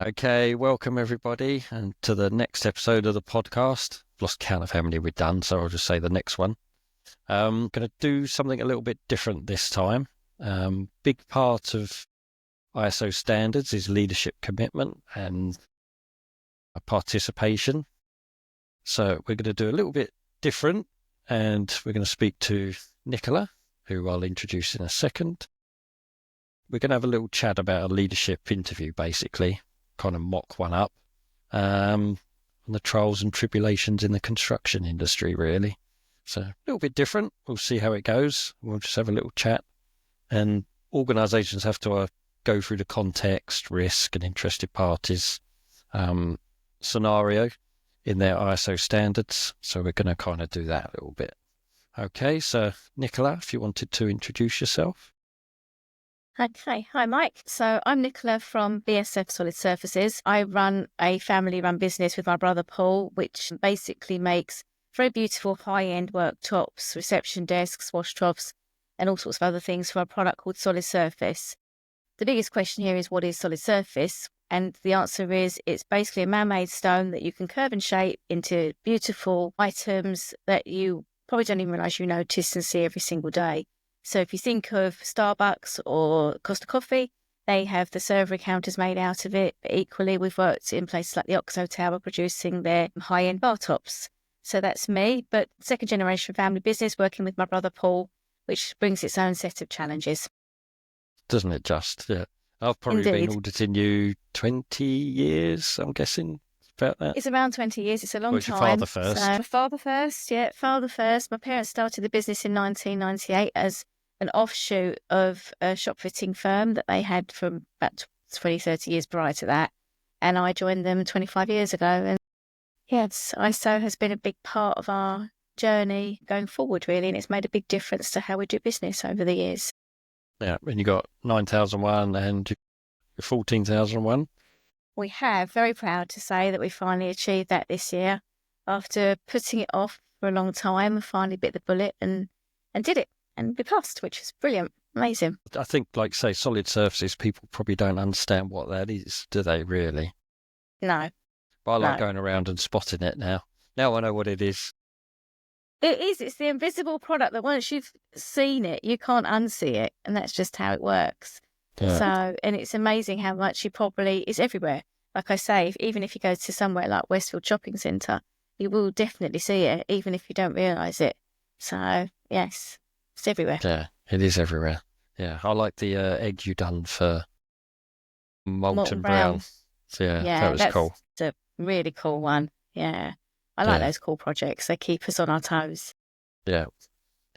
Okay, welcome everybody, and to the next episode of the podcast. Lost count of how many we've done, so I'll just say the next one. Going to do something a little bit different this time. Big part of ISO standards is leadership commitment and participation. So we're going to do a little bit different, and we're going to speak to Nicola, who I'll introduce in a second. We're going to have a little chat about a leadership interview, basically. Kind of mock one up on the trials and tribulations in the construction industry, really. So a little bit different. We'll see how it goes. We'll just have a little chat. And organisations have to go through the context, risk and interested parties scenario in their ISO standards. So we're going to kind of do that a little bit. Okay, so Nicola, if you wanted to introduce yourself. Okay. Hi, Mike. So I'm Nicola from BSF Solid Surfaces. I run a family-run business with my brother Paul, which basically makes very beautiful high-end worktops, reception desks, wash troughs, and all sorts of other things for a product called Solid Surface. The biggest question here is, what is Solid Surface? And the answer is, it's basically a man-made stone that you can curve and shape into beautiful items that you probably don't even realise you notice and see every single day. So if you think of Starbucks or Costa Coffee, they have the server counters made out of it. But equally, we've worked in places like the Oxo Tower producing their high-end bar tops. So that's me, but second generation family business working with my brother Paul, which brings its own set of challenges. Doesn't it just? Yeah. I've probably Indeed. been auditing you 20 years, I'm guessing, about that. It's around 20 years. It's a long Was your time. father first? So, father first. Yeah, father first. My parents started the business in 1998 as an offshoot of a shop fitting firm that they had from about 20, 30 years prior to that. And I joined them 25 years ago. And yes, ISO has been a big part of our journey going forward, really. And it's made a big difference to how we do business over the years. Yeah, and you got 9001 and 14,001. We have, very proud to say that we finally achieved that this year. After putting it off for a long time, we finally bit the bullet and did it. And we passed, which is brilliant, amazing. I think, like, say, solid surfaces, people probably don't understand what that is, do they, really? No. But I like No. going around and spotting it now. Now I know what it is. It is. It's the invisible product that once you've seen it, you can't unsee it. And that's just how it works. Yeah. So, and it's amazing how much it's everywhere. Like I say, even if you go to somewhere like Westfield Shopping Centre, you will definitely see it, even if you don't realise it. So, yes, it's everywhere. Yeah, it is everywhere. Yeah, I like the egg you done for molten brown. So, yeah, that was cool. It's a really cool one. Yeah. I like those cool projects. They keep us on our toes. Yeah,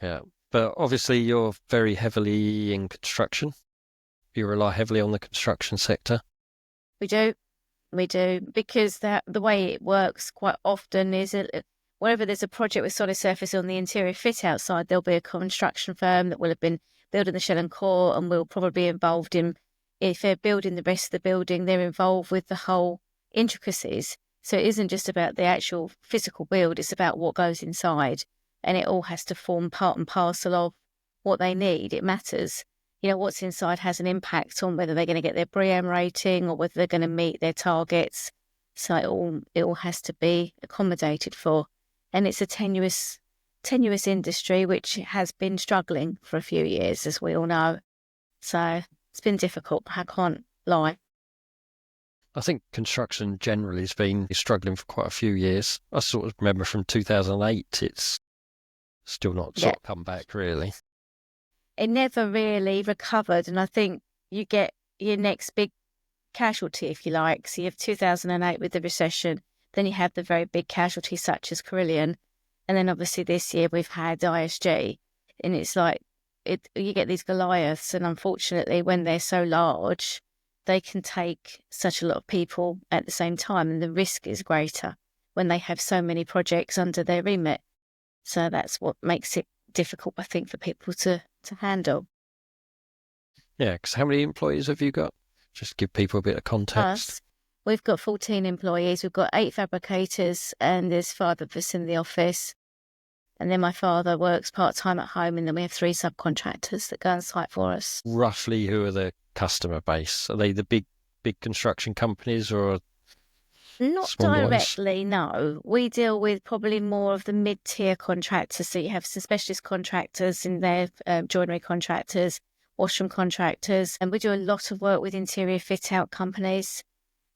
yeah. But obviously you're very heavily in construction. You rely heavily on the construction sector. We do. Because the way it works quite often is wherever there's a project with solid surface on the interior fit outside, there'll be a construction firm that will have been building the shell and core and will probably be involved in, if they're building the rest of the building, they're involved with the whole intricacies. So it isn't just about the actual physical build, it's about what goes inside. And it all has to form part and parcel of what they need. It matters. What's inside has an impact on whether they're going to get their BREEAM rating or whether they're going to meet their targets. So it all has to be accommodated for. And it's a tenuous industry, which has been struggling for a few years, as we all know. So it's been difficult. I can't lie. I think construction generally has been struggling for quite a few years. I sort of remember from 2008, it's still not sort of come back, really. It never really recovered. And I think you get your next big casualty, if you like. So you have 2008 with the recession. Then you have the very big casualties such as Carillion. And then obviously this year we've had ISG. And it's like you get these Goliaths. And unfortunately, when they're so large, they can take such a lot of people at the same time. And the risk is greater when they have so many projects under their remit. So that's what makes it difficult, I think, for people to handle. Yeah, because how many employees have you got? Just give people a bit of context. We've got 14 employees. We've got 8 fabricators and there's 5 of us in the office. And then my father works part-time at home, and then we have 3 subcontractors that go on site for us. Roughly, who are the customer base? Are they the big big construction companies or Not small ones? directly, no. We deal with probably more of the mid-tier contractors. So you have some specialist contractors in there, joinery contractors, washroom contractors, and we do a lot of work with interior fit-out companies,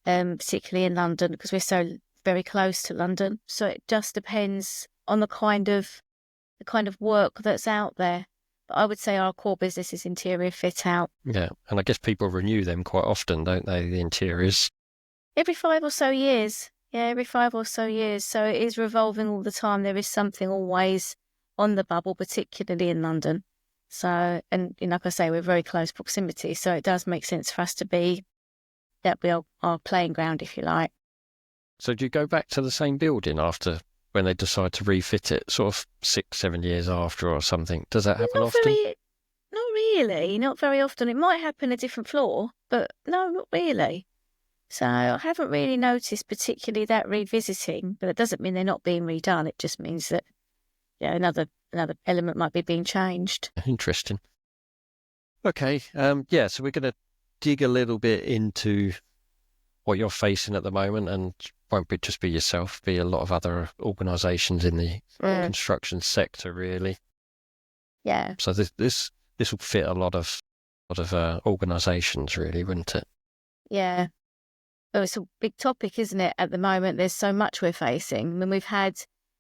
particularly in London because we're so very close to London. So it just depends on the kind of work that's out there. But I would say our core business is interior fit-out. Yeah, and I guess people renew them quite often, don't they? The interiors. Every 5 or so years. Yeah, every 5 or so years. So it is revolving all the time. There is something always on the bubble, particularly in London. So, and like I say, we're very close proximity. So it does make sense for us to be our playing ground, if you like. So do you go back to the same building after when they decide to refit it, sort of 6, 7 years after or something? Does that happen Not often? very, not really, not very often. It might happen a different floor, but no, not really. So I haven't really noticed particularly that revisiting, but it doesn't mean they're not being redone. It just means that another element might be being changed. Interesting. Okay. Yeah, so we're going to dig a little bit into what you're facing at the moment, and won't be just be yourself, be a lot of other organisations in the construction sector, really. Yeah. So this will fit a lot of organisations, really, wouldn't it? Yeah. Oh, it's a big topic, isn't it? At the moment, there's so much we're facing. I mean, we've had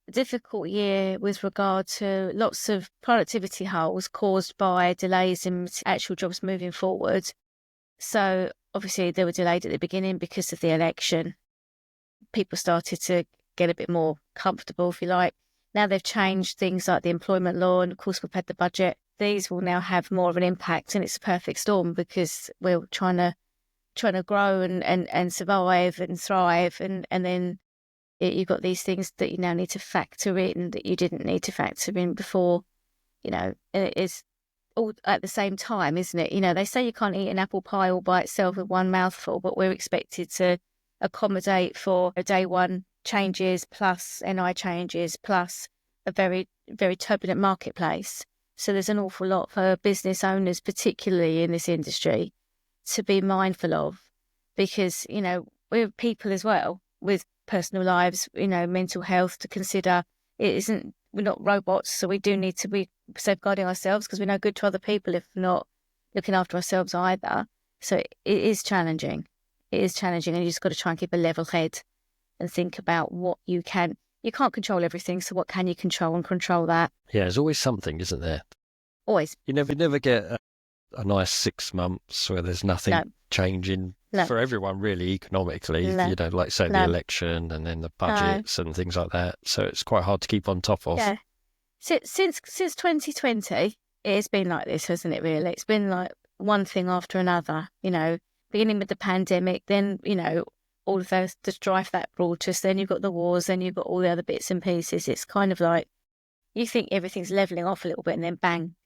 a difficult year with regard to lots of productivity holes caused by delays in actual jobs moving forward. So obviously they were delayed at the beginning because of the election. People started to get a bit more comfortable, if you like. Now they've changed things like the employment law, and of course we've had the budget. These will now have more of an impact, and it's a perfect storm because we're trying to grow and survive and thrive, and then you've got these things that you now need to factor in that you didn't need to factor in before. And it is all at the same time, isn't it? They say you can't eat an apple pie all by itself with one mouthful, but we're expected to accommodate for a day one changes plus NI changes plus a very, very turbulent marketplace. So there's an awful lot for business owners, particularly in this industry, to be mindful of, because, we're people as well with personal lives, mental health to consider. We're not robots, so we do need to be safeguarding ourselves because we're no good to other people if we're not looking after ourselves either. So it is challenging. It is challenging, and you just got to try and keep a level head and think about what you can't control everything. So what can you control, and control that? Yeah, there's always something, isn't there? Always. You never get a nice 6 months where there's nothing No. changing No. for everyone really economically. No. Like say No. the election and then the budgets and things like that. So it's quite hard to keep on top of. Yeah. Since 2020, it has been like this, hasn't it? Really, it's been like one thing after another. Beginning with the pandemic, then all of those the strife that brought us. Then you've got the wars, then you've got all the other bits and pieces. It's kind of like you think everything's leveling off a little bit, and then bang,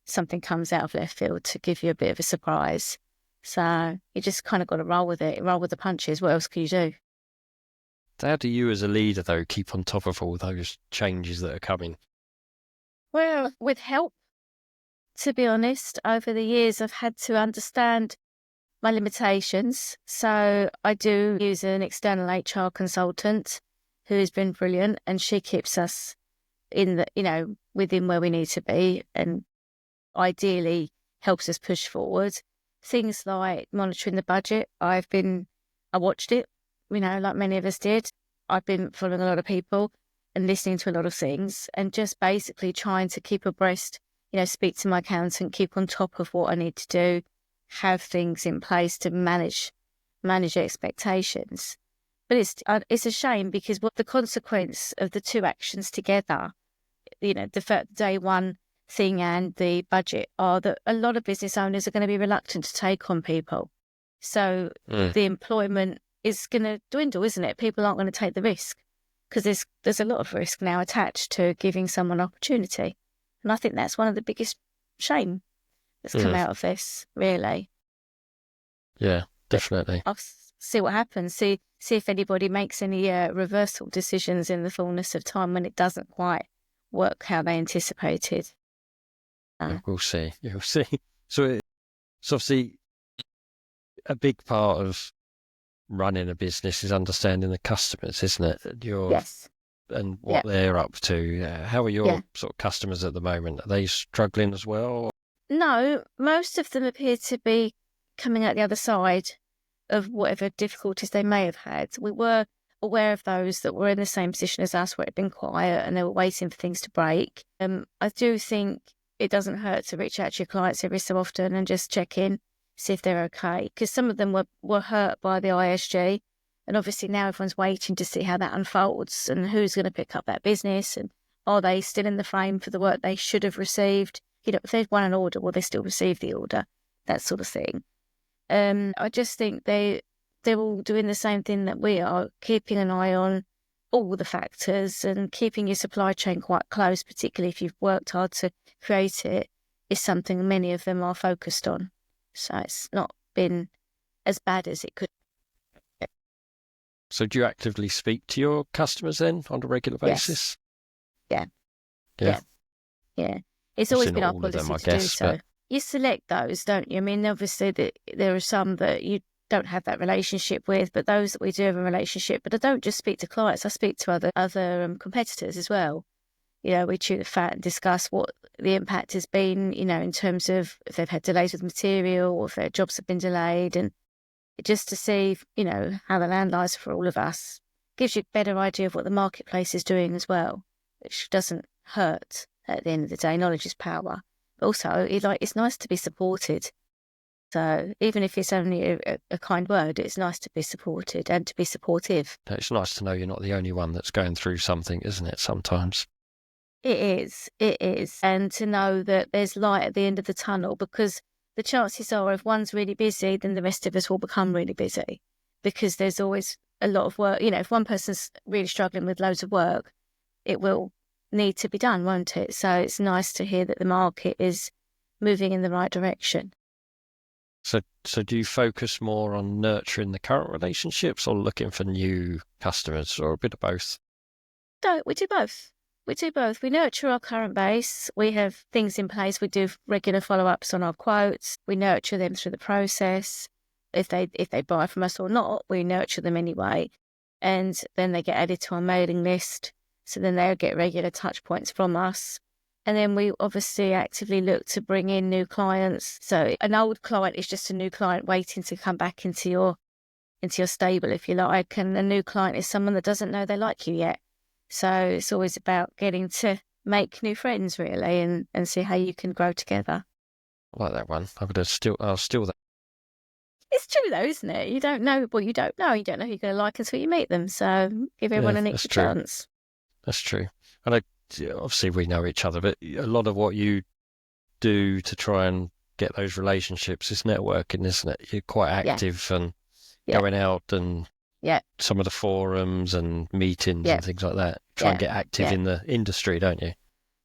something comes out of left field to give you a bit of a surprise. So you just kind of got to roll with it, roll with the punches. What else can you do? How do you as a leader, though, keep on top of all those changes that are coming? Well, with help, to be honest, over the years, I've had to understand my limitations. So I do use an external HR consultant who has been brilliant, and she keeps us within where we need to be, and ideally helps us push forward. Things like monitoring the budget. I watched it, like many of us did. I've been following a lot of people and listening to a lot of things, and just basically trying to keep abreast, speak to my accountant, keep on top of what I need to do, have things in place to manage expectations. But it's a shame because what the consequence of the two actions together, the day one thing and the budget, are that a lot of business owners are going to be reluctant to take on people. So the employment is going to dwindle, isn't it? People aren't going to take the risk because there's a lot of risk now attached to giving someone opportunity. And I think that's one of the biggest shame that's come out of this, really. Yeah, definitely. I'll see what happens. See if anybody makes any reversal decisions in the fullness of time when it doesn't quite work how they anticipated. We'll see. You'll see. So obviously, a big part of running a business is understanding the customers, isn't it? Yes. And Yeah. what they're up to. How are your Yeah. sort of customers at the moment? Are they struggling as well? No, most of them appear to be coming out the other side of whatever difficulties they may have had. We were aware of those that were in the same position as us, where it had been quiet and they were waiting for things to break. I do think it doesn't hurt to reach out to your clients every so often and just check in, see if they're okay. Because some of them were hurt by the ISG. And obviously now everyone's waiting to see how that unfolds and who's going to pick up that business and are they still in the frame for the work they should have received? If they've won an order, will they still receive the order? That sort of thing. I just think they're all doing the same thing that we are, keeping an eye on all the factors and keeping your supply chain quite close, particularly if you've worked hard to create it, is something many of them are focused on. So it's not been as bad as it could. So do you actively speak to your customers then on a regular basis? Yeah. Yeah. Yeah. It's Obviously always been not our all of them, policy I to do guess, so. but You select those, don't you? I mean, obviously there are some that you don't have that relationship with, but those that we do have a relationship. But I don't just speak to clients; I speak to other competitors as well. We chew the fat and discuss what the impact has been. In terms of if they've had delays with material or if their jobs have been delayed, and just to see, how the land lies for all of us. Gives you a better idea of what the marketplace is doing as well, which doesn't hurt at the end of the day. Knowledge is power. But also, it's nice to be supported. So even if it's only a kind word, it's nice to be supported and to be supportive. it's nice to know you're not the only one that's going through something, isn't it, sometimes? It is. And to know that there's light at the end of the tunnel, because the chances are if one's really busy, then the rest of us will become really busy, because there's always a lot of work. If one person's really struggling with loads of work, it will need to be done, won't it? So it's nice to hear that the market is moving in the right direction. So do you focus more on nurturing the current relationships or looking for new customers, or a bit of both? No, we do both. We do both. We nurture our current base. We have things in place. We do regular follow-ups on our quotes. We nurture them through the process. If they buy from us or not, we nurture them anyway. And then they get added to our mailing list. So then they'll get regular touch points from us. And then we obviously actively look to bring in new clients. So an old client is just a new client waiting to come back into your stable, if you like. And a new client is someone that doesn't know they like you yet. So it's always about getting to make new friends, really, and see how you can grow together. I like that one. I'll steal that. It's true, though, isn't it? You don't know what you don't know. You don't know who you're going to like until you meet them. So give everyone an That's equal true. chance. That's true. And obviously we know each other, but a lot of what you do to try and get those relationships is networking, isn't it? You're quite active and going out and some of the forums and meetings and things like that. Try and get active in the industry, don't you?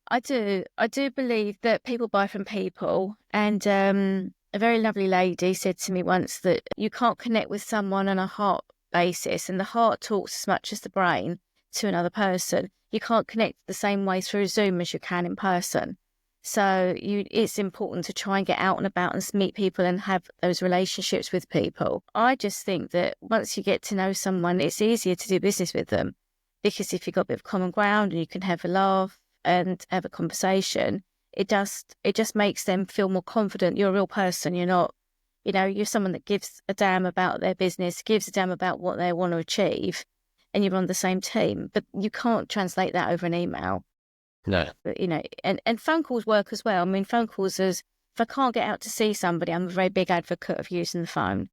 I do. I do believe that people buy from people. And a very lovely lady said to me once that you can't connect with someone on a heart basis, and the heart talks as much as the brain to another person. You can't connect the same way through Zoom as you can in person. So it's important to try and get out and about and meet people and have those relationships with people. I just think that once you get to know someone, it's easier to do business with them, because if you've got a bit of common ground and you can have a laugh and have a conversation, it just makes them feel more confident. You're a real person. You're not, you're someone that gives a damn about their business, gives a damn about what they want to achieve, and you're on the same team. But you can't translate that over an email. No. But, and phone calls work as well. I mean, phone calls if I can't get out to see somebody, I'm a very big advocate of using the phone.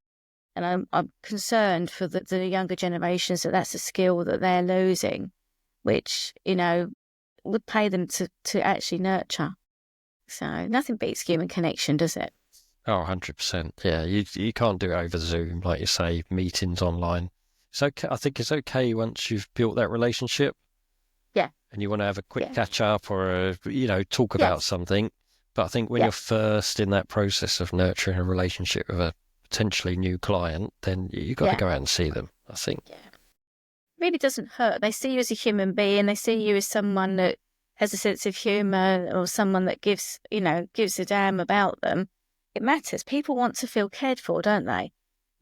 And I'm concerned for the younger generations that that's a skill that they're losing, which, would pay them to actually nurture. So nothing beats human connection, does it? Oh, 100%. Yeah, you can't do it over Zoom, like you say, meetings online. It's okay. I think it's okay once you've built that relationship. Yeah. And you want to have a quick catch up or, talk about something. But I think when you're first in that process of nurturing a relationship with a potentially new client, then you've got to go out and see them, I think. Yeah. It really doesn't hurt. They see you as a human being. They see you as someone that has a sense of humour, or someone that gives a damn about them. It matters. People want to feel cared for, don't they?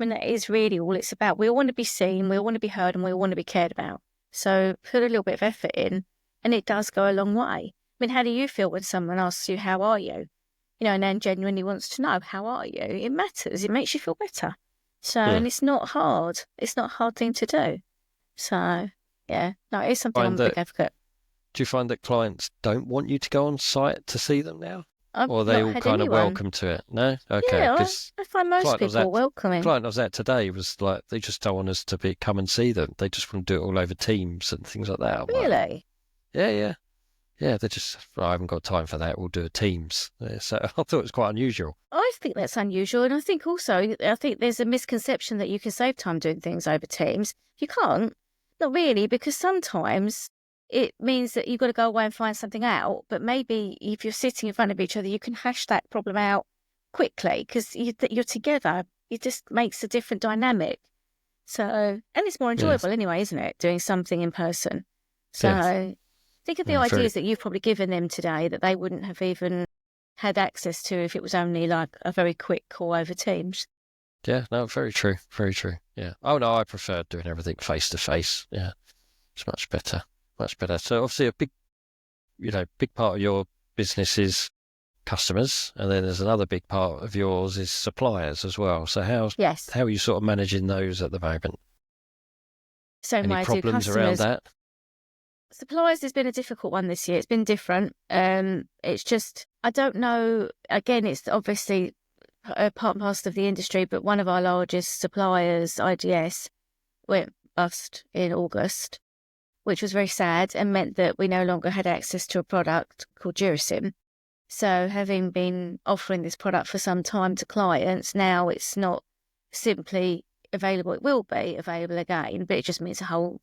I mean, that is really all it's about. We all want to be seen, we all want to be heard, and we all want to be cared about. So put a little bit of effort in, and it does go a long way. I mean, how do you feel when someone asks you, how are you? And then genuinely wants to know, how are you? It matters. It makes you feel better. So, and it's not hard. It's not a hard thing to do. So, yeah, no, it's something I'm a big advocate. Do you find that clients don't want you to go on site to see them now? Or are they all kind of welcome to it? No? Okay. Yeah, I find most people welcoming. The client I was at today was like, they just don't want us to come and see them. They just want to do it all over Teams and things like that. Really? Like, yeah. Yeah, they're just, I haven't got time for that. We'll do a Teams. So I thought it was quite unusual. I think that's unusual. And I think there's a misconception that you can save time doing things over Teams. You can't. Not really, because sometimes it means that you've got to go away and find something out. But maybe if you're sitting in front of each other, you can hash that problem out quickly because you're together. It just makes a different dynamic. So, and it's more enjoyable anyway, isn't it? Doing something in person. So think of the ideas that you've probably given them today that they wouldn't have even had access to if it was only like a very quick call over Teams. Yeah, no, very true. Very true. Yeah. Oh, no, I prefer doing everything face to face. Yeah. It's much better. Much better. So obviously a big part of your business is customers, and then there's another big part of yours is suppliers as well. So how are you sort of managing those at the moment? So any problems around that? Suppliers has been a difficult one this year. It's been different. It's just, I don't know. Again, it's obviously a part and parcel of the industry, but one of our largest suppliers, IDS, went bust in August, which was very sad and meant that we no longer had access to a product called Durasim. So having been offering this product for some time to clients, now it's not simply available. It will be available again, but it just means a whole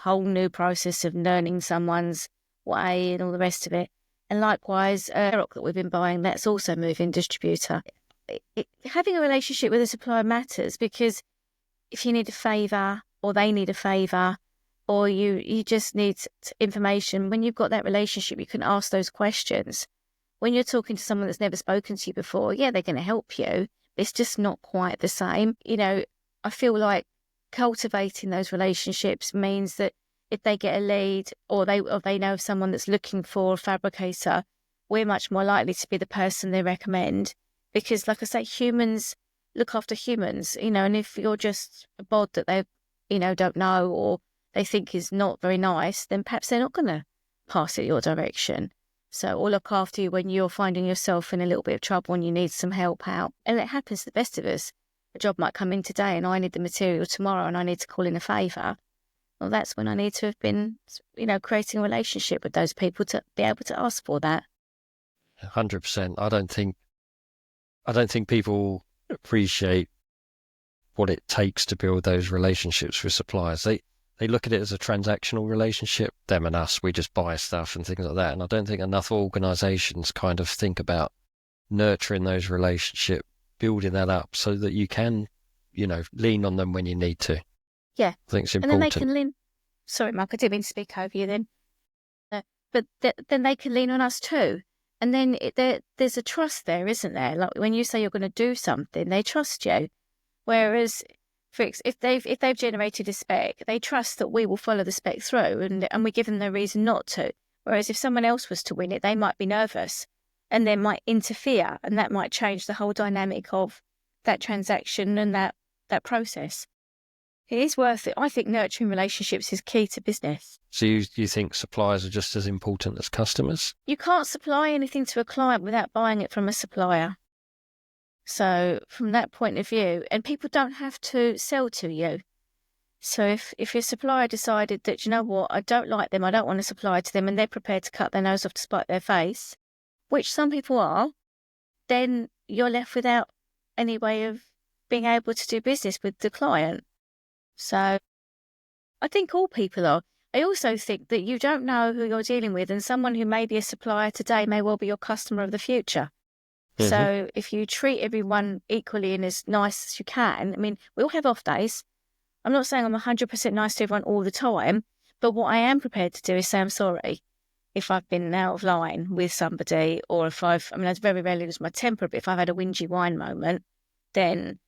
new process of learning someone's way and all the rest of it. And likewise, rock that we've been buying, that's also moving distributor. Having a relationship with a supplier matters, because if you need a favour or they need a favour or you just need information, when you've got that relationship, you can ask those questions. When you're talking to someone that's never spoken to you before, yeah, they're going to help you. It's just not quite the same. I feel like cultivating those relationships means that if they get a lead or they know of someone that's looking for a fabricator, we're much more likely to be the person they recommend. Because, like I say, humans look after humans, and if you're just a bod that they, don't know or they think is not very nice, then perhaps they're not going to pass it your direction. So, or look after you when you're finding yourself in a little bit of trouble and you need some help out. And it happens to the best of us. A job might come in today and I need the material tomorrow and I need to call in a favour. Well, that's when I need to have been, creating a relationship with those people to be able to ask for that. 100%. I don't think people appreciate what it takes to build those relationships with suppliers. They look at it as a transactional relationship, them and us, we just buy stuff and things like that. And I don't think enough organisations kind of think about nurturing those relationships, building that up so that you can, lean on them when you need to. Yeah. I think it's important. And then they can lean. Sorry, Mark, I didn't mean to speak over you then. But then they can lean on us too. And then there's a trust there, isn't there? Like when you say you're going to do something, they trust you. Whereas if they've generated a spec, they trust that we will follow the spec through and we give them no reason not to. Whereas if someone else was to win it, they might be nervous and they might interfere, and that might change the whole dynamic of that transaction and that process. It is worth it. I think nurturing relationships is key to business. So you think suppliers are just as important as customers? You can't supply anything to a client without buying it from a supplier. So from that point of view, and people don't have to sell to you. So if your supplier decided that, you know what, I don't like them, I don't want to supply to them, and they're prepared to cut their nose off to spite their face, which some people are, then you're left without any way of being able to do business with the client. So I think all people are. I also think that you don't know who you're dealing with, and someone who may be a supplier today may well be your customer of the future. Mm-hmm. So if you treat everyone equally and as nice as you can, I mean, we all have off days. I'm not saying I'm 100% nice to everyone all the time, but what I am prepared to do is say I'm sorry if I've been out of line with somebody, or if I very rarely lose my temper, but if I've had a whingy whine moment, then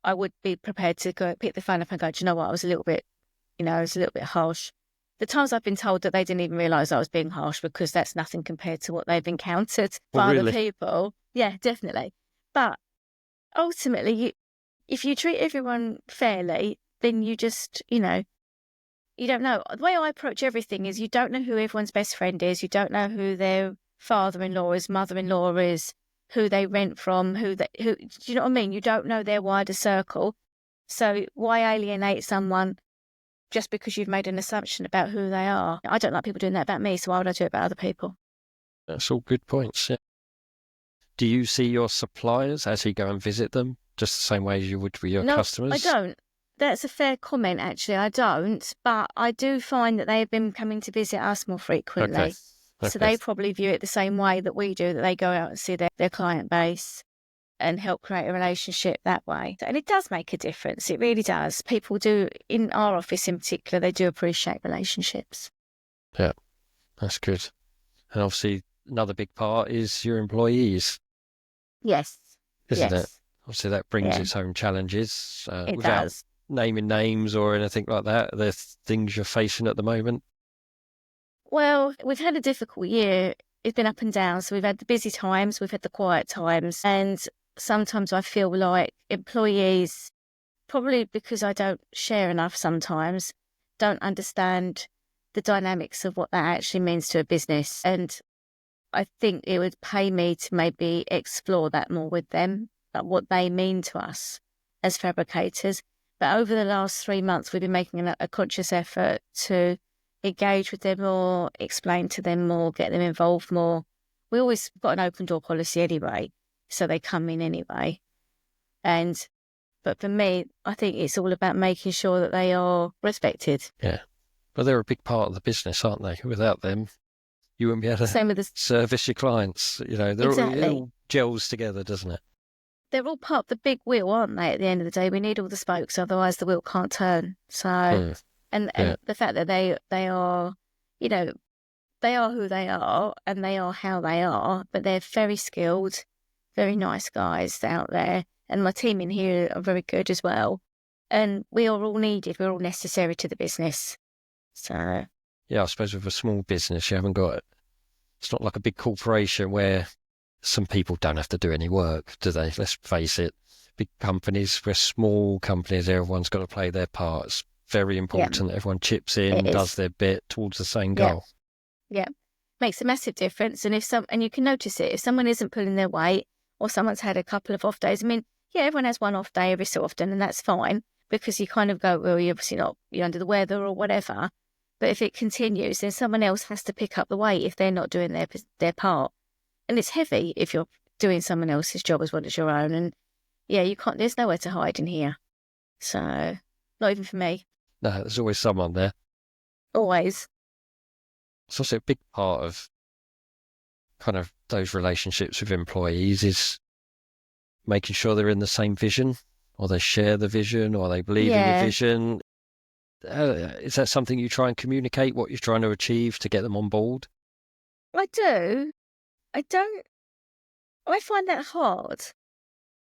I would be prepared to go pick the phone up and go, do you know what, I was a little bit, I was a little bit harsh. The times I've been told that they didn't even realise I was being harsh, because that's nothing compared to what they've encountered Well, by other really? people. Yeah, definitely. But ultimately, if you treat everyone fairly, then you just, you don't know. The way I approach everything is, you don't know who everyone's best friend is. You don't know who their father-in-law is, mother-in-law is, who they rent from, who, do you know what I mean? You don't know their wider circle. So why alienate someone just because you've made an assumption about who they are? I don't like people doing that about me, so why would I do it about other people? That's all good points. Yeah. Do you see your suppliers as you go and visit them, just the same way as you would with your No, customers? I don't. That's a fair comment, actually. I don't. But I do find that they have been coming to visit us more frequently. Okay. So they probably view it the same way that we do, that they go out and see their client base and help create a relationship that way. And it does make a difference. It really does. People do, in our office in particular, they do appreciate relationships. Yeah, that's good. And obviously, another big part is your employees, Yes. isn't it? Yes. Obviously, that brings Yeah, its own challenges. it Without does. naming names or anything like that, are there things you're facing at the moment? Well, we've had a difficult year. It's been up and down. So we've had the busy times, we've had the quiet times. And sometimes I feel like employees, probably because I don't share enough sometimes, don't understand the dynamics of what that actually means to a business. And I think it would pay me to maybe explore that more with them, like what they mean to us as fabricators. But over the last 3 months, we've been making a conscious effort to engage with them more, explain to them more, get them involved more. We always got an open door policy anyway, so they come in anyway. But for me, I think it's all about making sure that they are respected. Yeah. But they're a big part of the business, aren't they? Without them, you wouldn't be able to Same with the service your clients. It exactly. all gels together, doesn't it? They're all part of the big wheel, aren't they? At the end of the day, we need all the spokes, otherwise the wheel can't turn. So, Hmm. and Yeah. the fact that they are, you know, they are who they are and they are how they are, but they're very skilled, very nice guys out there. And my team in here are very good as well. And we are all needed. We're all necessary to the business. So, Yeah, I suppose with a small business, you haven't got, it's not like a big corporation where some people don't have to do any work, do they? Let's face it. Big companies, we're small companies, everyone's got to play their part. It's very yeah, important that everyone chips it in, does is. their bit towards the same Yeah, goal. yeah. Makes a massive difference. And you can notice it if someone isn't pulling their weight or someone's had a couple of off days. I mean, yeah, everyone has one off day every so often, and that's fine, because you kind of go, well, you're obviously not, you're under the weather or whatever. But if it continues, then someone else has to pick up the weight if they're not doing their part. And it's heavy if you're doing someone else's job as well as your own. And yeah, you can't, there's nowhere to hide in here. So, not even for me. No, there's always someone there. Always. It's also a big part of kind of those relationships with employees is making sure they're in the same vision, or they share the vision, or they believe in your Yeah, vision. Is that something you try and communicate, what you're trying to achieve to get them on board? I do. I don't, I find that hard.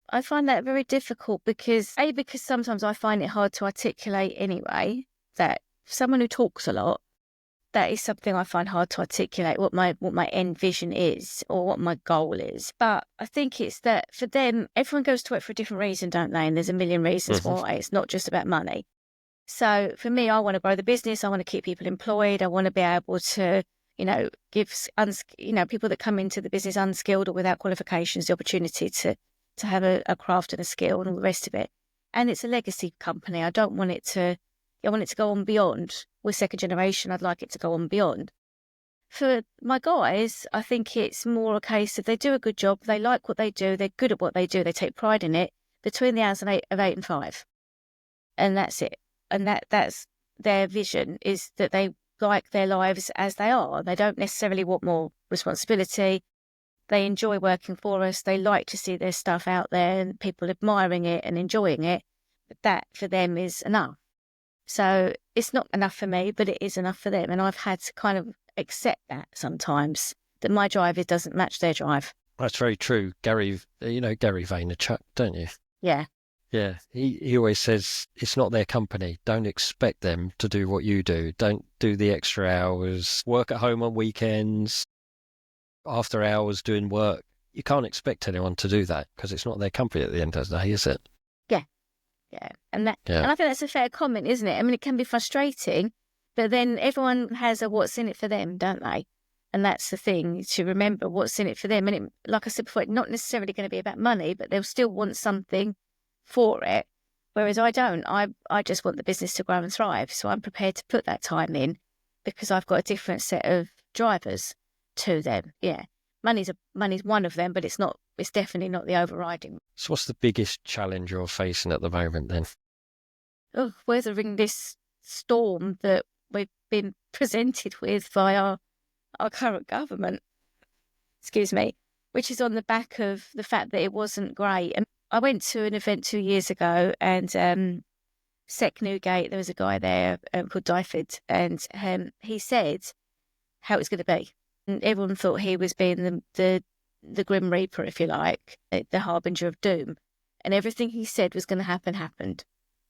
I find that very difficult because sometimes I find it hard to articulate anyway, that someone who talks a lot, that is something I find hard to articulate what my end vision is or what my goal is. But I think it's that for them, everyone goes to work for a different reason, don't they? And there's a million reasons Hmm. why. It's not just about money. So for me, I want to grow the business. I want to keep people employed. I want to be able to, give people that come into the business unskilled or without qualifications the opportunity to have a craft and a skill and all the rest of it. And it's a legacy company. I want it to go on beyond. We're second generation. I'd like it to go on beyond. For my guys, I think it's more a case of they do a good job. They like what they do. They're good at what they do. They take pride in it between the hours of 8 and 5. And that's it. And that's their vision, is that they like their lives as they are. They don't necessarily want more responsibility. They enjoy working for us. They like to see their stuff out there and people admiring it and enjoying it. But that for them is enough. So it's not enough for me, but it is enough for them. And I've had to kind of accept that sometimes, that my drive doesn't match their drive. That's very true. Gary, you know Gary Vaynerchuk, don't you? Yeah. Yeah, he always says it's not their company. Don't expect them to do what you do. Don't do the extra hours. Work at home on weekends, after hours doing work. You can't expect anyone to do that because it's not their company at the end of the day, is it? Yeah, yeah. And Yeah. I think that's a fair comment, isn't it? I mean, it can be frustrating, but then everyone has a what's in it for them, don't they? And that's the thing to remember, what's in it for them. And it, like I said before, it's not necessarily going to be about money, but they'll still want something for it. Whereas I don't. I just want the business to grow and thrive. So I'm prepared to put that time in because I've got a different set of drivers to them. Yeah. Money's one of them, but it's definitely not the overriding. So what's the biggest challenge you're facing at the moment then? Oh, weathering this storm that we've been presented with by our current government, excuse me, which is on the back of the fact that it wasn't great. And I went to an event 2 years ago, and Sec Newgate, there was a guy there called Dyford, and he said how it was going to be. And everyone thought he was being the Grim Reaper, if you like, the harbinger of doom. And everything he said was going to happen happened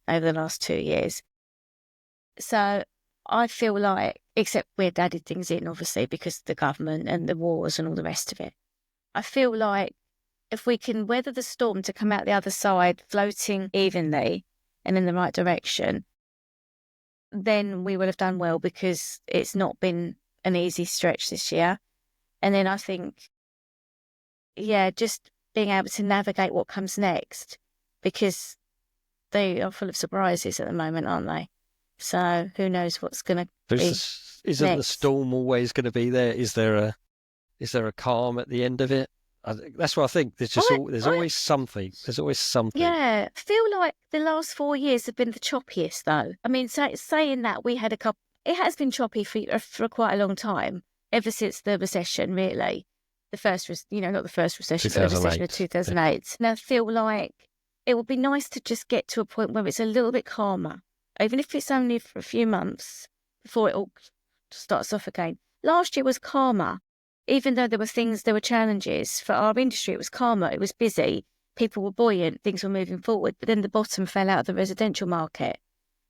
over the last 2 years. So I feel like, except we'd added things in, obviously, because of the government and the wars and all the rest of it. I feel like if we can weather the storm to come out the other side floating evenly and in the right direction, then we would have done well, because it's not been an easy stretch this year. And then I think, yeah, just being able to navigate what comes next, because they are full of surprises at the moment, aren't they? So who knows what's going to be Isn't the next. storm always going to be there? Is there a calm at the end of it? That's what I think. There's always something. There's always something. Yeah, I feel like the last 4 years have been the choppiest, though. I mean, saying that, we had a couple. It has been choppy for quite a long time, ever since the recession, really. The first, not the first recession, but the recession of 2008. And I feel like it would be nice to just get to a point where it's a little bit calmer, even if it's only for a few months before it all starts off again. Last year was calmer. Even though there were challenges for our industry, it was calmer, it was busy, people were buoyant, things were moving forward. But then the bottom fell out of the residential market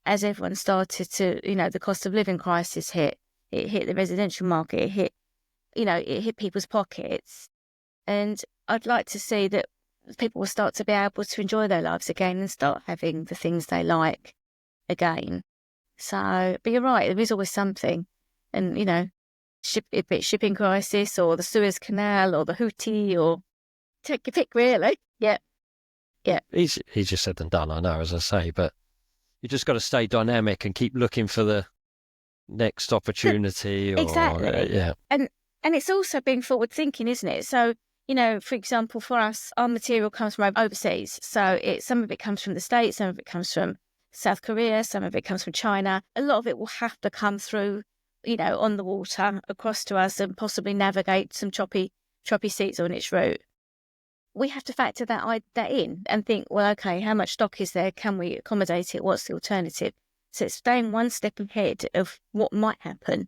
as everyone started to, the cost of living crisis hit. It hit the residential market, it hit people's pockets. And I'd like to see that people will start to be able to enjoy their lives again and start having the things they like again. So, but you're right, there is always something. And, shipping crisis, or the Suez Canal, or the Houthi, or take your pick, really. Yeah. Easier said than done, I know, as I say, but you just got to stay dynamic and keep looking for the next opportunity. Exactly. Yeah. And it's also being forward thinking, isn't it? So, for example, for us, our material comes from overseas. So some of it comes from the States, some of it comes from South Korea, some of it comes from China. A lot of it will have to come through, on the water across to us, and possibly navigate some choppy seas on its route. We have to factor that in and think, well, okay, how much stock is there? Can we accommodate it? What's the alternative? So it's staying one step ahead of what might happen.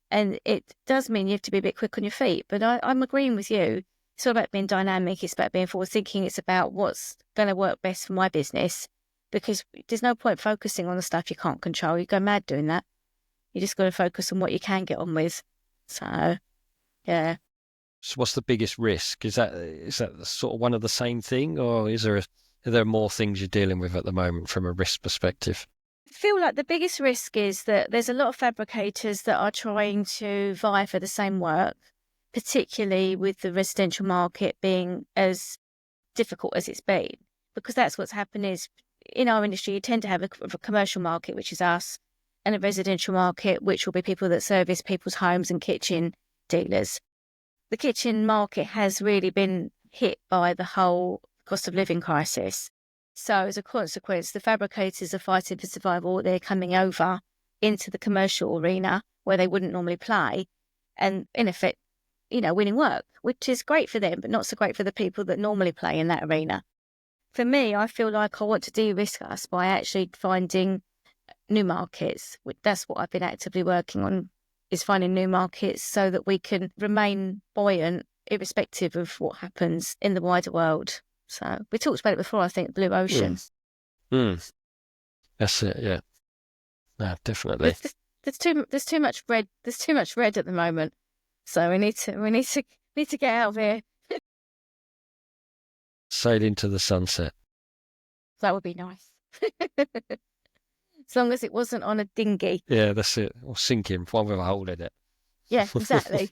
And it does mean you have to be a bit quick on your feet. But I'm agreeing with you. It's all about being dynamic. It's about being forward thinking. It's about what's going to work best for my business, because there's no point focusing on the stuff you can't control. You go mad doing that. You just got to focus on what you can get on with. So, yeah. So what's the biggest risk? Is that sort of one of the same thing, or are there more things you're dealing with at the moment from a risk perspective? I feel like the biggest risk is that there's a lot of fabricators that are trying to vie for the same work, particularly with the residential market being as difficult as it's been. Because that's what's happened is, in our industry, you tend to have a commercial market, which is us, and a residential market, which will be people that service people's homes and kitchen dealers. The kitchen market has really been hit by the whole cost of living crisis. So as a consequence, the fabricators are fighting for survival. They're coming over into the commercial arena where they wouldn't normally play, and in effect, winning work, which is great for them, but not so great for the people that normally play in that arena. For me, I feel like I want to de-risk us by actually finding new markets. That's what I've been actively working on, is finding new markets so that we can remain buoyant irrespective of what happens in the wider world. So we talked about it before, I think, blue ocean. Mm, that's it. Yeah. No, definitely. There's too much red. There's too much red at the moment. So we need to get out of here. Sail into the sunset. That would be nice. As long as it wasn't on a dinghy. Yeah, that's it. Or sinking, one with a hole in it. Yeah, exactly.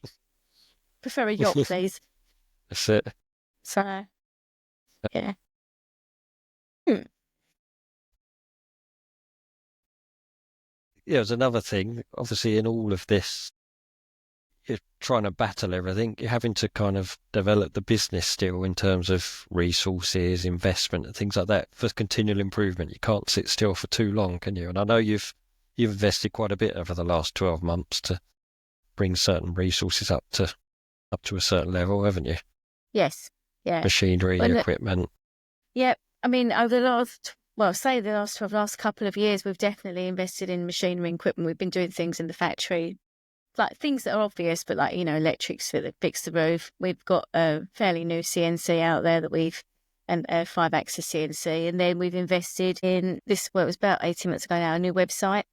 Prefer a yacht, please. That's it. So, yeah. Hmm. Yeah, there's another thing. Obviously, in all of this, you're trying to battle everything. You're having to kind of develop the business still in terms of resources, investment, and things like that for continual improvement. You can't sit still for too long, can you? And I know you've invested quite a bit over the last 12 months to bring certain resources up to a certain level, haven't you? Yes. Yeah. Machinery, When equipment. Yeah, I mean, over the last couple of years, we've definitely invested in machinery and equipment. We've been doing things in the factory, like things that are obvious, but like, electrics that fix the roof. We've got a fairly new CNC out there and a 5-axis CNC. And then we've invested in this, well, it was about 18 months ago now, a new website.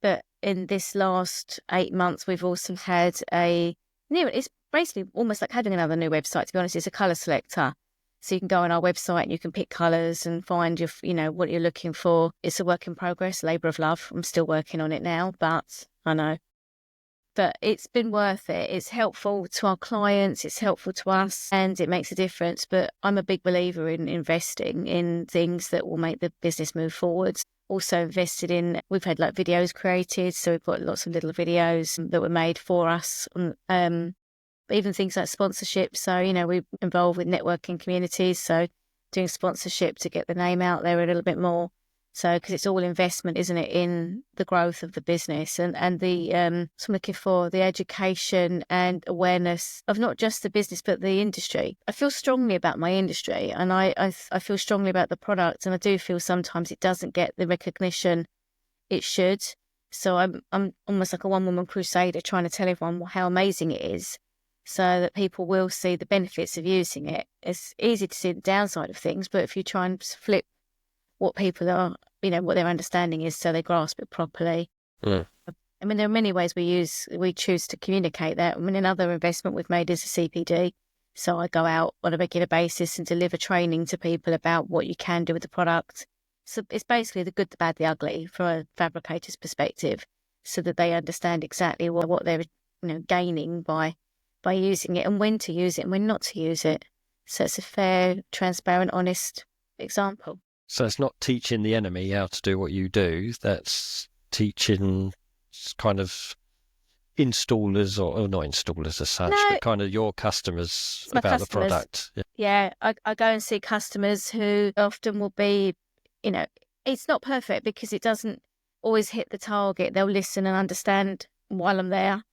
But in this last 8 months, we've also had it's basically almost like having another new website, to be honest. It's a colour selector. So you can go on our website and you can pick colours and find what you're looking for. It's a work in progress, labour of love. I'm still working on it now, but I know. But it's been worth it. It's helpful to our clients, it's helpful to us, and it makes a difference. But I'm a big believer in investing in things that will make the business move forwards. Also invested in, we've had like videos created, so we've got lots of little videos that were made for us. But even things like sponsorship. So, we're involved with networking communities. So doing sponsorship to get the name out there a little bit more. So, because it's all investment, isn't it, in the growth of the business and the, so I'm looking for the education and awareness of not just the business, but the industry. I feel strongly about my industry and I feel strongly about the product. And I do feel sometimes it doesn't get the recognition it should. So I'm almost like a one-woman crusader trying to tell everyone how amazing it is so that people will see the benefits of using it. It's easy to see the downside of things, but if you try and flip what people are, what their understanding is so they grasp it properly. Mm. I mean, there are many ways we choose to communicate that. I mean, another investment we've made is a CPD. So I go out on a regular basis and deliver training to people about what you can do with the product. So it's basically the good, the bad, the ugly from a fabricator's perspective so that they understand exactly what they're gaining by using it and when to use it and when not to use it. So it's a fair, transparent, honest example. So it's not teaching the enemy how to do what you do. That's teaching kind of installers or not installers as such, No, but kind of your customers it's my about the customers. product. Yeah, I go and see customers who often will be, it's not perfect because it doesn't always hit the target. They'll listen and understand while I'm there.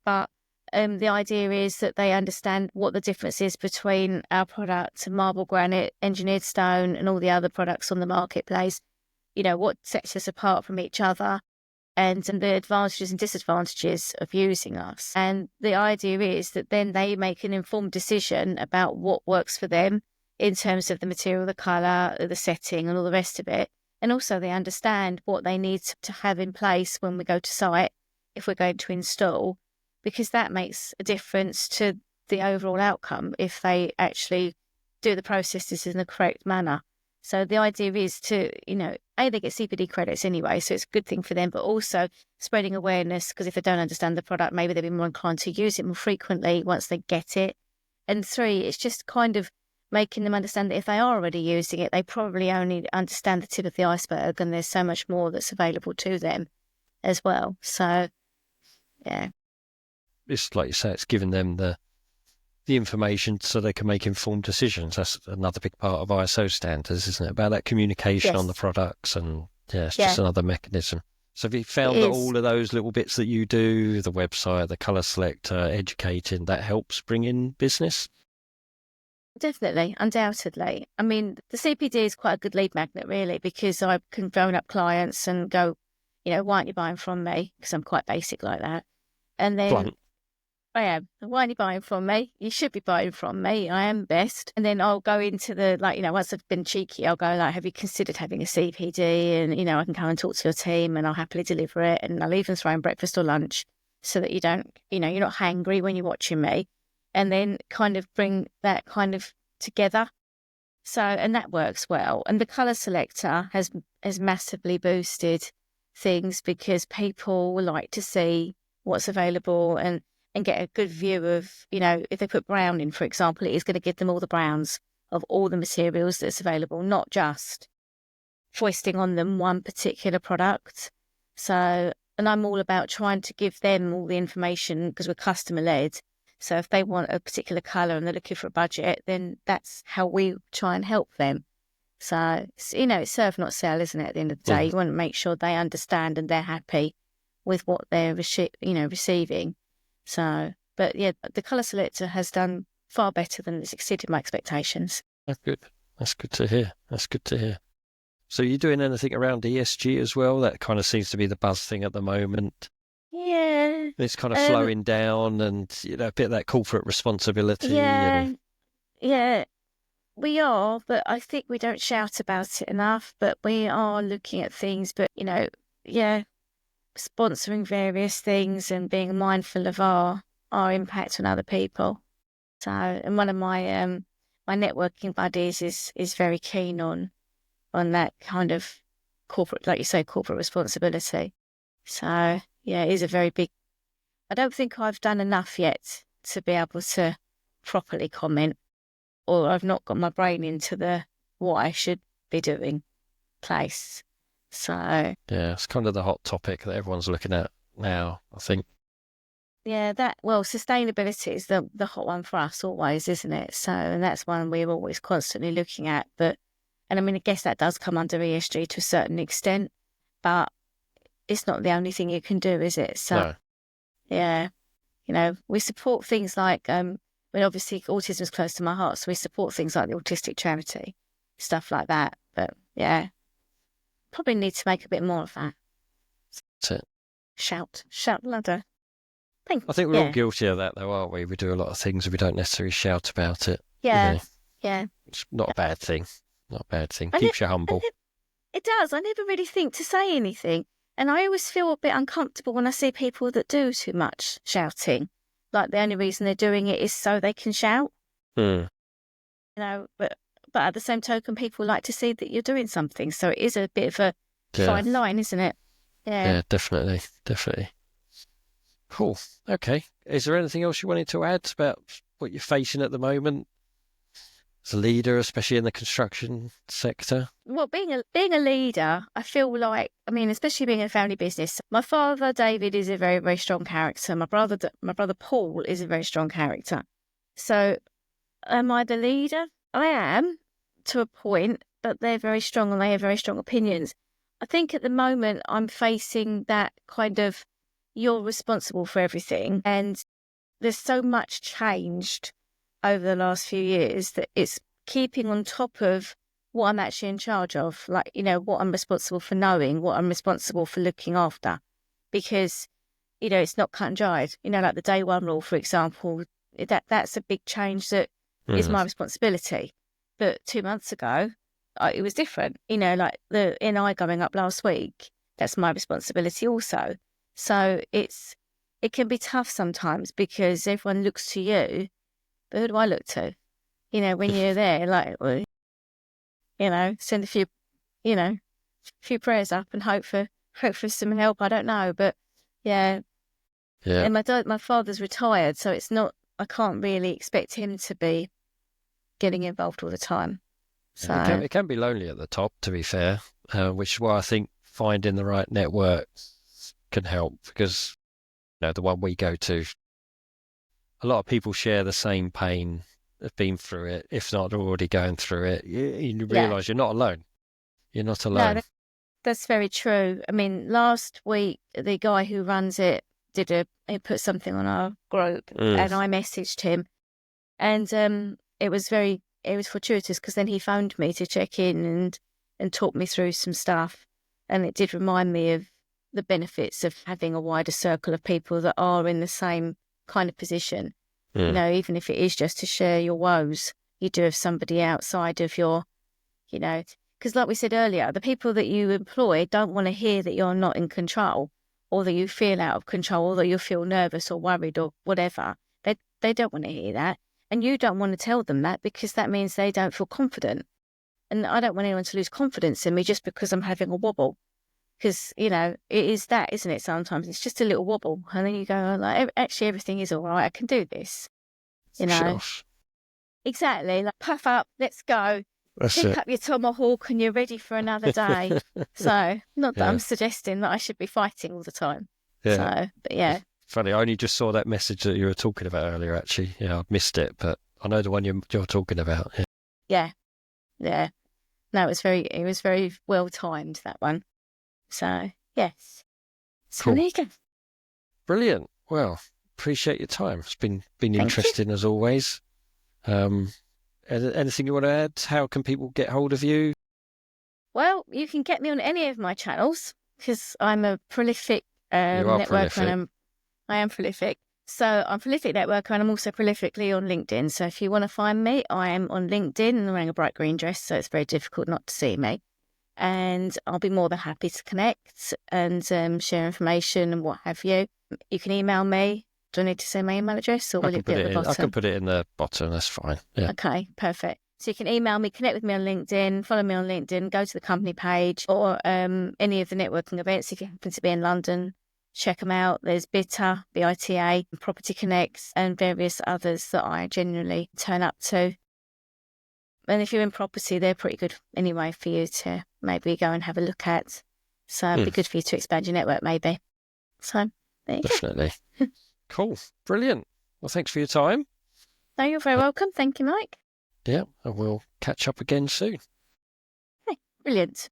But the idea is that they understand what the difference is between our product, marble granite, engineered stone, and all the other products on the marketplace. What sets us apart from each other and the advantages and disadvantages of using us. And the idea is that then they make an informed decision about what works for them in terms of the material, the colour, the setting, and all the rest of it. And also they understand what they need to have in place when we go to site, if we're going to install, because that makes a difference to the overall outcome if they actually do the processes in the correct manner. So the idea is to, they get CPD credits anyway, so it's a good thing for them, but also spreading awareness, because if they don't understand the product, maybe they'll be more inclined to use it more frequently once they get it. And 3, it's just kind of making them understand that if they are already using it, they probably only understand the tip of the iceberg and there's so much more that's available to them as well. So, yeah. It's like you say, it's giving them the information so they can make informed decisions. That's another big part of ISO standards, isn't it? About that communication on the Yes. products and it's Yeah, just another mechanism. So have you it found that is. all of those little bits that you do, the website, the colour selector, educating, that helps bring in business? Definitely, undoubtedly. I mean, the CPD is quite a good lead magnet, really, because I can phone up clients and go, why aren't you buying from me? Because I'm quite basic like that. And then, Blunt. I am. Why aren't you buying from me? You should be buying from me. I am best. And then I'll go into the, once I've been cheeky, I'll go have you considered having a CPD? And, I can come and talk to your team and I'll happily deliver it. And I'll even throw in breakfast or lunch so that you don't, you're not hangry when you're watching me. And then kind of bring that kind of together. So, and that works well. And the colour selector has massively boosted things because people like to see what's available and get a good view of, if they put brown in, for example, it is going to give them all the browns of all the materials that's available, not just foisting on them one particular product. So, and I'm all about trying to give them all the information because we're customer led. So if they want a particular colour and they're looking for a budget, then that's how we try and help them. So, it's serve, not sell, isn't it, at the end of the day? You want to make sure they understand and they're happy with what they're, receiving. So, but yeah, the colour selector has done far better than it's exceeded my expectations. That's good. That's good to hear. That's good to hear. So you're doing anything around ESG as well? That kind of seems to be the buzz thing at the moment. Yeah. It's kind of slowing down and, a bit of that corporate responsibility. Yeah. Yeah. We are, but I think we don't shout about it enough. But we are looking at things, but, sponsoring various things and being mindful of our impact on other people. So, and one of my my networking buddies is very keen on that kind of corporate, like you say, corporate responsibility. So, yeah, it is a very big. I don't think I've done enough yet to be able to properly comment, or I've not got my brain into the what I should be doing place. So yeah, it's kind of the hot topic that everyone's looking at now, I think. yeah, sustainability is the hot one for us always, isn't it? So, and that's one we're always constantly looking at. But, and I mean, I guess that does come under ESG to a certain extent, but it's not the only thing you can do, is it? So, No. yeah, we support things like, obviously autism is close to my heart, so we support things like the Autistic Charity, stuff like that. But yeah, probably need to make a bit more of that. That's it. Shout louder. I think we're all guilty of that, though, aren't we? We do a lot of things and we don't necessarily shout about it. Yeah, yeah. It's not a bad thing. Not a bad thing. Keeps you humble. It does. I never really think to say anything. And I always feel a bit uncomfortable when I see people that do too much shouting. Like the only reason they're doing it is so they can shout. Hmm. But at the same token, people like to see that you're doing something. So it is a bit of a fine line, isn't it? Yeah, definitely. Definitely. Cool. Okay. Is there anything else you wanted to add about what you're facing at the moment as a leader, especially in the construction sector? Well, being a leader, I feel like, especially being a family business, my father, David, is a very, very strong character. My brother, Paul, is a very strong character. So am I the leader? I am, to a point, but they're very strong and they have very strong opinions. I think at the moment I'm facing that kind of, you're responsible for everything. And there's so much changed over the last few years that it's keeping on top of what I'm actually in charge of, like, what I'm responsible for knowing, what I'm responsible for looking after. Because, it's not cut and dried. Like the day one rule, for example, that's a big change that is my responsibility. But 2 months ago, it was different. Like the NI going up last week, that's my responsibility also. So it can be tough sometimes because everyone looks to you, but who do I look to? When you're there, like, well, send a few prayers up and hope for some help. I don't know, but yeah. And my father's retired, so it's not. I can't really expect him to be getting involved all the time. So it can be lonely at the top, to be fair, which is why I think finding the right network can help, because the one we go to, a lot of people share the same pain, have been through it, if not already going through it. You realise you're not alone. You're not alone. No, that's very true. Last week the guy who runs it he put something on our group, and I messaged him, and it was fortuitous because then he phoned me to check in and talk me through some stuff, and it did remind me of the benefits of having a wider circle of people that are in the same kind of position. Mm. You know, even if it is just to share your woes, you do have somebody outside of your, you know, because like we said earlier, the people that you employ don't want to hear that you're not in control, or that you feel out of control, or that you feel nervous or worried or whatever. They don't want to hear that. And you don't want to tell them that, because that means they don't feel confident. And I don't want anyone to lose confidence in me just because I'm having a wobble. Because, you know, it is that, isn't it? Sometimes it's just a little wobble. And then you go, like, actually, everything is all right. I can do this. You know? Sure. Exactly. Like, puff up, let's go. That's Pick it. up your tomahawk and you're ready for another day. So, not that Yeah. I'm suggesting that I should be fighting all the time. Yeah. So, but yeah. Funny, I only just saw that message that you were talking about earlier, actually. Yeah, I missed it, but I know the one you're talking about. Yeah. Yeah. Yeah. No, it was very well timed, that one. So, yes. So Cool. there you go. Brilliant. Well, appreciate your time. It's been Thank you. interesting as always. Anything you want to add? How can people get hold of you? Well, you can get me on any of my channels, because I'm a prolific You are networker, prolific. and I am prolific. So I'm a prolific networker, and I'm also prolifically on LinkedIn. So if you want to find me, I am on LinkedIn, and I'm wearing a bright green dress, so it's very difficult not to see me. And I'll be more than happy to connect and share information and what have you. You can email me. Do I need to say my email address, or will it be at the bottom? I can put it in the bottom. That's fine. Yeah. Okay, perfect. So you can email me, connect with me on LinkedIn, follow me on LinkedIn, go to the company page, or any of the networking events. If you happen to be in London, check them out. There's BITA, BITA, Property Connects, and various others that I genuinely turn up to. And if you're in property, they're pretty good anyway for you to maybe go and have a look at. So it'd be good for you to expand your network, maybe. So there you Definitely. Cool. Brilliant. Well, thanks for your time. go. No, you're very welcome. Thank you, Mike. Yeah, and we'll catch up again soon. Hey, brilliant.